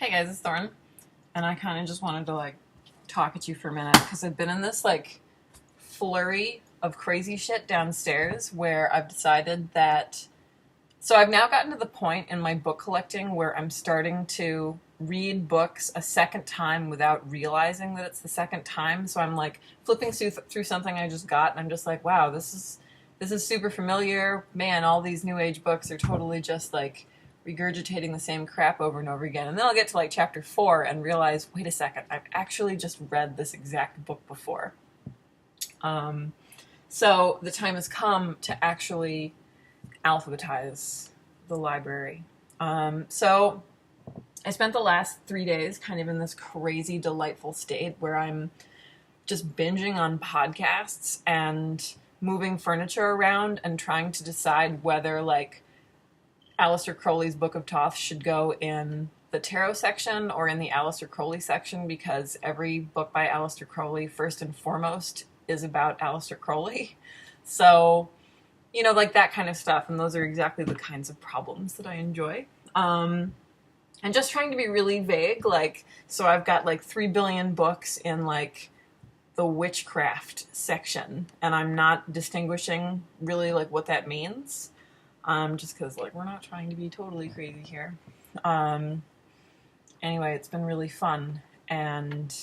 Hey guys, it's Thorn, and I kind of just wanted to talk at you for a minute because I've been in this flurry of crazy shit downstairs where I've decided that. So I've now gotten to the point in my book collecting where I'm starting to read books a second time without realizing that it's the second time. So I'm flipping through something I just got, and I'm just like, wow, this is super familiar. Man, all these new age books are totally just regurgitating the same crap over and over again. And then I'll get to chapter 4 and realize, wait a second, I've actually just read this exact book before. So the time has come to actually alphabetize the library. So I spent the last 3 days kind of in this crazy, delightful state where I'm just binging on podcasts and moving furniture around and trying to decide whether Aleister Crowley's Book of Thoth should go in the tarot section or in the Aleister Crowley section, because every book by Aleister Crowley, first and foremost, is about Aleister Crowley. So, that kind of stuff. And those are exactly the kinds of problems that I enjoy. And just trying to be really vague. So I've got 3 billion books in the witchcraft section, and I'm not distinguishing really what that means. Just because we're not trying to be totally crazy here. Anyway, it's been really fun, and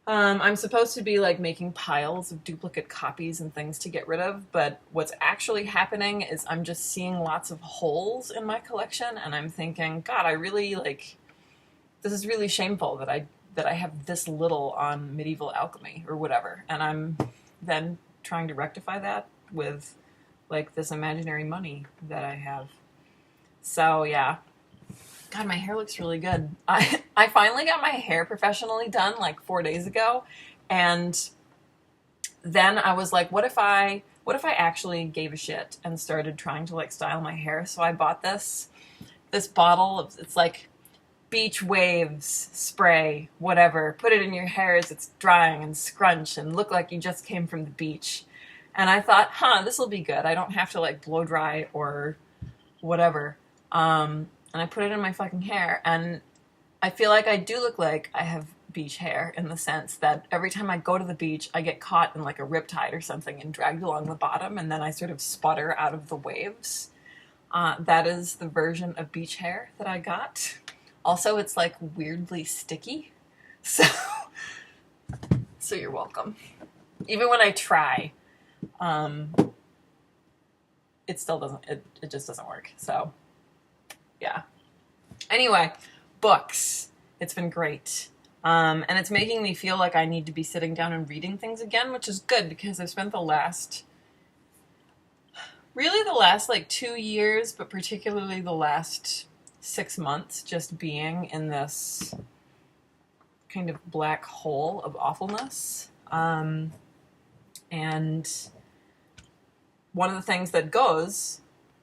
I'm supposed to be making piles of duplicate copies and things to get rid of, but what's actually happening is I'm just seeing lots of holes in my collection, and I'm thinking, God, I really this is really shameful that I have this little on medieval alchemy or whatever, and I'm then trying to rectify that with this imaginary money that I have. So yeah. God, my hair looks really good. I finally got my hair professionally done 4 days ago, and then I was like, what if I actually gave a shit and started trying to style my hair? So I bought this bottle of, it's beach waves spray, whatever. Put it in your hair as it's drying and scrunch and look like you just came from the beach. And I thought, this will be good. I don't have to blow dry or whatever. And I put it in my fucking hair, and I feel like I do look like I have beach hair in the sense that every time I go to the beach, I get caught in a riptide or something and dragged along the bottom, and then I sort of sputter out of the waves. That is the version of beach hair that I got. Also, it's weirdly sticky. So you're welcome. Even when I try, it still doesn't, it just doesn't work. So yeah. Anyway, books. It's been great. And it's making me feel like I need to be sitting down and reading things again, which is good because I've spent the last 2 years, but particularly the last 6 months just being in this kind of black hole of awfulness. And one of the things that goes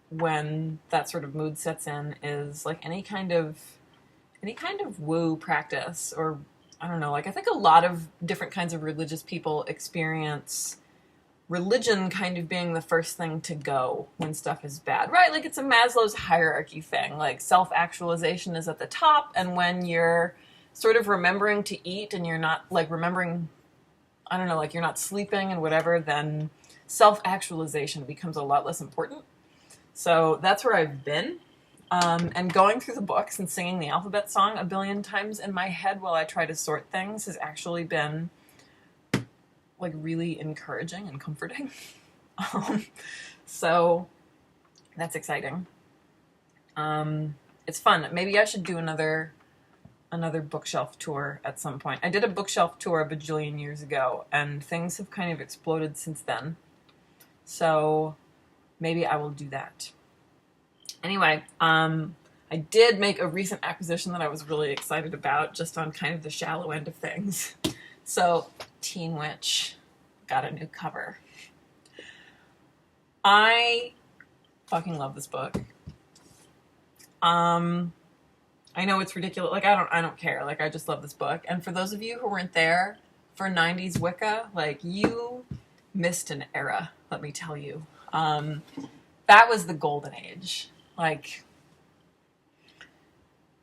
when that sort of mood sets in is any kind of woo practice, or I don't know, I think a lot of different kinds of religious people experience religion kind of being the first thing to go when stuff is bad, right? It's a Maslow's hierarchy thing. Self-actualization is at the top, and when you're sort of remembering to eat and you're not remembering, I don't know, you're not sleeping and whatever, then self-actualization becomes a lot less important. So that's where I've been. And going through the books and singing the alphabet song a billion times in my head while I try to sort things has actually been really encouraging and comforting. So that's exciting. It's fun. Maybe I should do another bookshelf tour at some point. I did a bookshelf tour a bajillion years ago, and things have kind of exploded since then. So maybe I will do that. Anyway, I did make a recent acquisition that I was really excited about, just on kind of the shallow end of things. So, Teen Witch got a new cover. I fucking love this book. I know it's ridiculous. I don't care. I just love this book. And for those of you who weren't there for 90s Wicca, you missed an era, let me tell you. That was the golden age.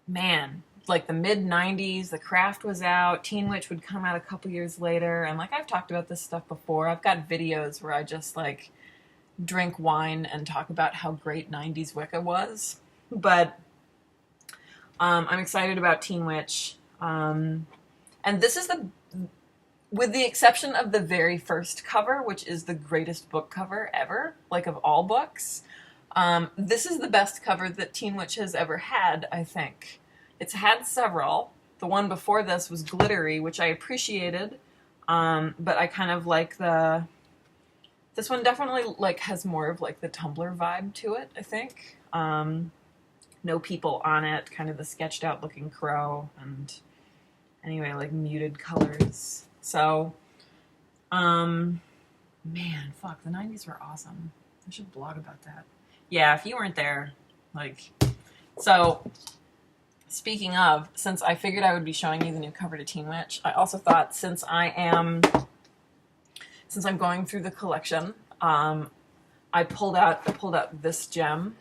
Man, like the mid 90s, the craft was out. Teen Witch would come out a couple years later, and like I've talked about this stuff before. I've got videos where I just like drink wine and talk about how great 90s Wicca was. But I'm excited about Teen Witch. And this is with the exception of the very first cover, which is the greatest book cover ever, like of all books. This is the best cover that Teen Witch has ever had, I think. It's had several. The one before this was glittery, which I appreciated, but I kind of like this one definitely like has more of like the Tumblr vibe to it, I think. No people on it, kind of the sketched out looking crow, and anyway, like muted colors. So, man, fuck, the 90s were awesome. I should blog about that. Yeah, if you weren't there, like, so, speaking of, since I figured I would be showing you the new cover to Teen Witch, I also thought since I'm going through the collection, I pulled out this gem.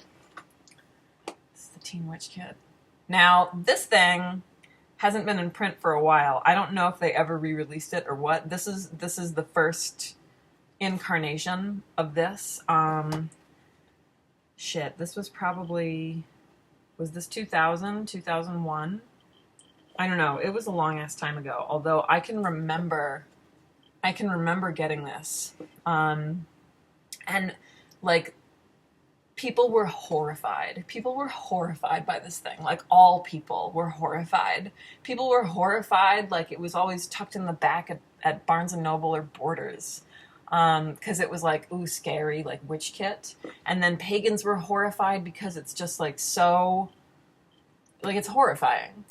This is the Teen Witch kit. Now, this thing hasn't been in print for a while. I don't know if they ever re-released it or what. This is the first incarnation of this. Shit, this was probably, was this 2000, 2001? I don't know. It was a long ass time ago. Although I can remember getting this. And like, people were horrified. People were horrified by this thing. Like, all people were horrified. People were horrified, like, it was always tucked in the back at Barnes & Noble or Borders. Because it was like, ooh, scary, like, witch kit. And then pagans were horrified because it's just, like, so... like, it's horrifying.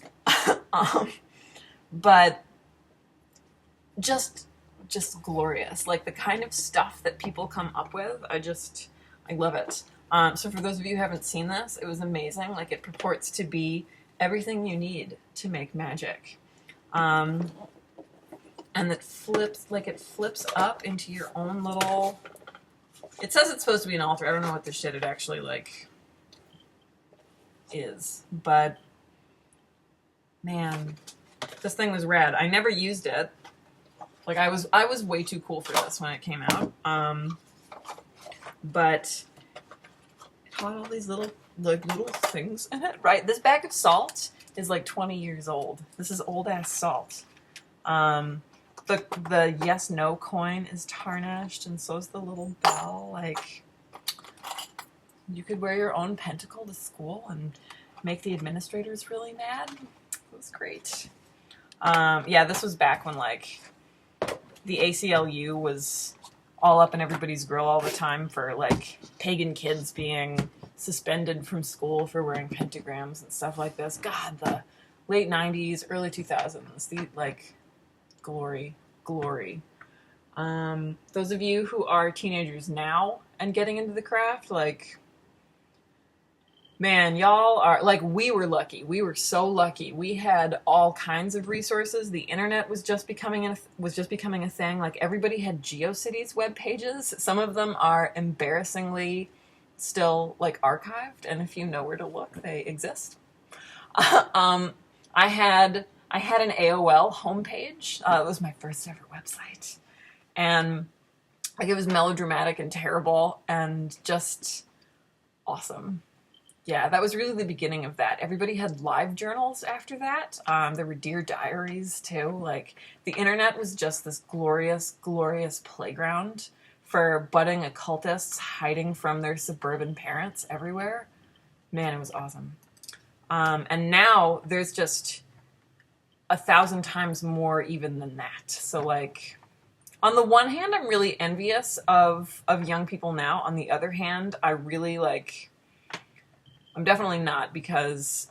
But just glorious. Like, the kind of stuff that people come up with, I love it. So for those of you who haven't seen this, it was amazing. Like, it purports to be everything you need to make magic. And it flips up into your own little... It says it's supposed to be an altar. I don't know what this shit it actually, like, is. But, man, this thing was rad. I never used it. Like, I was way too cool for this when it came out. But it had all these little things in it, right? This bag of salt is like 20 years old. This is old ass salt. The yes no coin is tarnished, and so is the little bell. Like, you could wear your own pentacle to school and make the administrators really mad. It was great. Yeah, this was back when, like, the ACLU was all up in everybody's grill all the time for, like, pagan kids being suspended from school for wearing pentagrams and stuff like this. God, the late 90s, early 2000s, the, like, glory. Those of you who are teenagers now and getting into the craft, like, man, y'all are, like, we were lucky. We were so lucky. We had all kinds of resources. The internet was just becoming a thing. Like, everybody had GeoCities web pages. Some of them are embarrassingly still, like, archived, and if you know where to look, they exist. I had an AOL homepage. It was my first ever website, and like, it was melodramatic and terrible and just awesome. Yeah, that was really the beginning of that. Everybody had live journals after that. There were Dear Diaries, too. Like, the internet was just this glorious, glorious playground for budding occultists hiding from their suburban parents everywhere. Man, it was awesome. And now there's just 1,000 times more even than that. So, like, on the one hand, I'm really envious of young people now. On the other hand, I really, like... I'm definitely not, because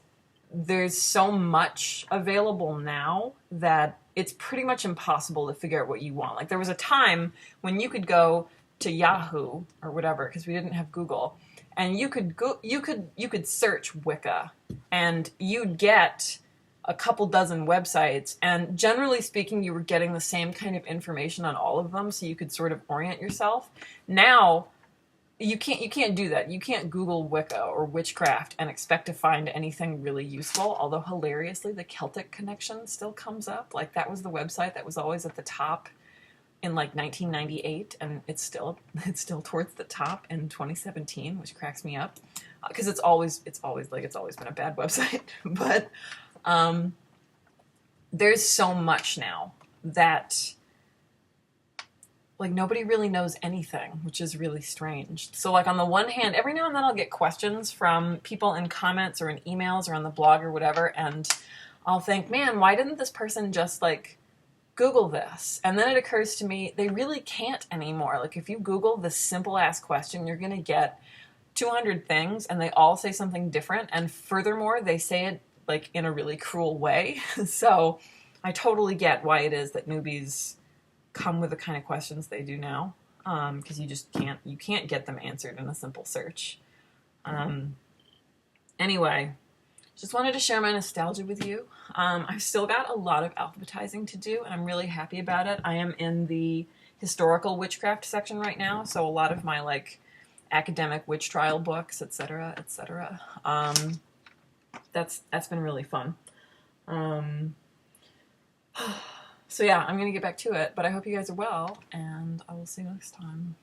there's so much available now that it's pretty much impossible to figure out what you want. Like, there was a time when you could go to Yahoo or whatever, because we didn't have Google, and you could search Wicca, and you'd get a couple dozen websites, and generally speaking, you were getting the same kind of information on all of them, so you could sort of orient yourself. Now, you can't do that. You can't Google Wicca or witchcraft and expect to find anything really useful. Although hilariously, the Celtic connection still comes up. Like that was the website that was always at the top in like 1998, and it's still towards the top in 2017, which cracks me up because it's always been a bad website. But there's so much now that like nobody really knows anything, which is really strange. So like on the one hand, every now and then I'll get questions from people in comments or in emails or on the blog or whatever, and I'll think, man, why didn't this person just like Google this? And then it occurs to me they really can't anymore. Like if you Google this simple ass question, you're gonna get 200 things and they all say something different, and furthermore they say it like in a really cruel way. So I totally get why it is that newbies come with the kind of questions they do now, because you can't get them answered in a simple search. Anyway, just wanted to share my nostalgia with you. I've still got a lot of alphabetizing to do, and I'm really happy about it. I am in the historical witchcraft section right now, so a lot of my like academic witch trial books, etc., etc. That's been really fun. So yeah, I'm gonna get back to it, but I hope you guys are well, and I will see you next time.